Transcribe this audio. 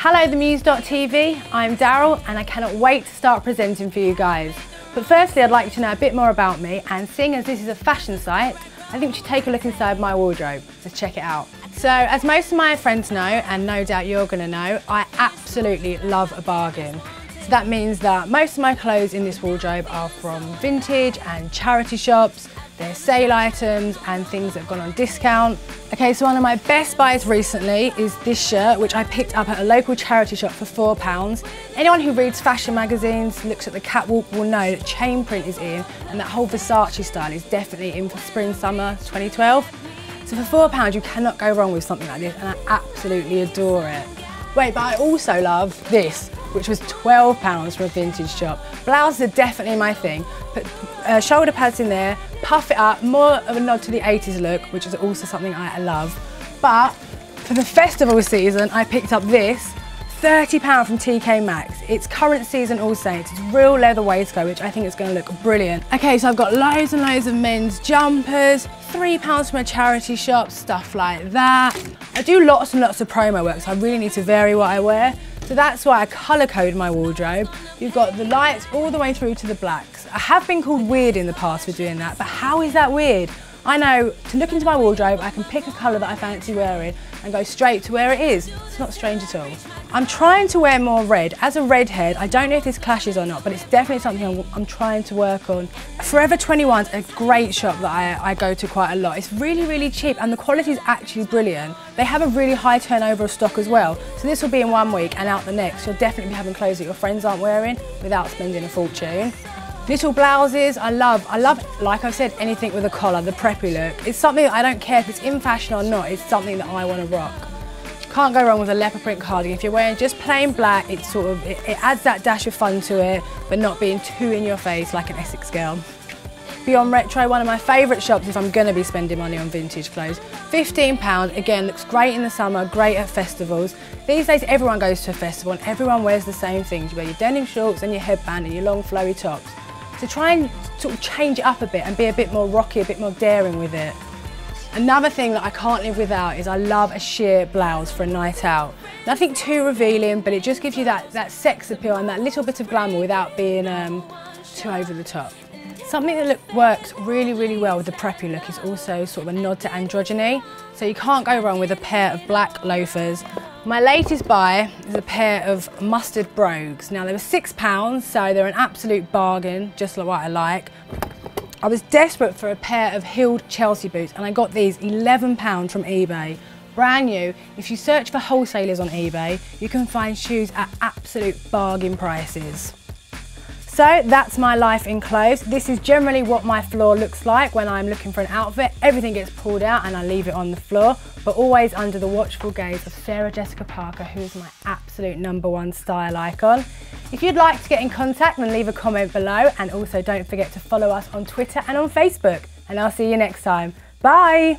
Hello the Muse TV, I'm Darryl and I cannot wait to start presenting for you guys. But firstly I'd like you to know a bit more about me, and seeing as this is a fashion site, I think we should take a look inside my wardrobe. Let's check it out. So as most of my friends know, and no doubt you're going to know, I absolutely love a bargain. So that means that most of my clothes in this wardrobe are from vintage and charity shops. They're sale items and things that have gone on discount. Okay, so one of my best buys recently is this shirt, which I picked up at a local charity shop for £4. Anyone who reads fashion magazines, looks at the catwalk will know that chain print is in, and that whole Versace style is definitely in for spring, summer 2012. So for £4 you cannot go wrong with something like this, and I absolutely adore it. Wait, but I also love this, which was £12 from a vintage shop. Blouses are definitely my thing. Put shoulder pads in there, puff it up, more of a nod to the 80s look, which is also something I love. But for the festival season, I picked up this, £30 from TK Maxx. It's current season All Saints. It's real leather waistcoat, which I think is going to look brilliant. Okay, so I've got loads and loads of men's jumpers, £3 from a charity shop, stuff like that. I do lots and lots of promo work, so I really need to vary what I wear. So that's why I colour code my wardrobe. You've got the lights all the way through to the blacks. I have been called weird in the past for doing that, but how is that weird? I know to look into my wardrobe, I can pick a colour that I fancy wearing and go straight to where it is. It's not strange at all. I'm trying to wear more red. As a redhead, I don't know if this clashes or not, but it's definitely something I'm trying to work on. Forever 21's a great shop that I go to quite a lot. It's really, really cheap and the quality is actually brilliant. They have a really high turnover of stock as well. So this will be in 1 week and out the next. You'll definitely be having clothes that your friends aren't wearing without spending a fortune. Little blouses, I love, like I said, anything with a collar, the preppy look. It's something that I don't care if it's in fashion or not, it's something that I want to rock. Can't go wrong with a leopard print cardigan. If you're wearing just plain black, it adds that dash of fun to it, but not being too in your face like an Essex girl. Beyond Retro, one of my favourite shops if I'm going to be spending money on vintage clothes. £15, again, looks great in the summer, great at festivals. These days everyone goes to a festival and everyone wears the same things. You wear your denim shorts and your headband and your long flowy tops. So try and sort of change it up a bit and be a bit more rocky, a bit more daring with it. Another thing that I can't live without is I love a sheer blouse for a night out. Nothing too revealing, but it just gives you that sex appeal and that little bit of glamour without being too over the top. Something that works really, really well with the preppy look is also sort of a nod to androgyny. So you can't go wrong with a pair of black loafers. My latest buy is a pair of mustard brogues. Now they were £6, so they're an absolute bargain, just like what I like. I was desperate for a pair of heeled Chelsea boots and I got these £11 from eBay. Brand new. If you search for wholesalers on eBay, you can find shoes at absolute bargain prices. So that's my life in clothes. This is generally what my floor looks like when I'm looking for an outfit. Everything gets pulled out and I leave it on the floor, but always under the watchful gaze of Sarah Jessica Parker, who is my absolute #1 style icon. If you'd like to get in contact, then leave a comment below, and also don't forget to follow us on Twitter and on Facebook. And I'll see you next time. Bye!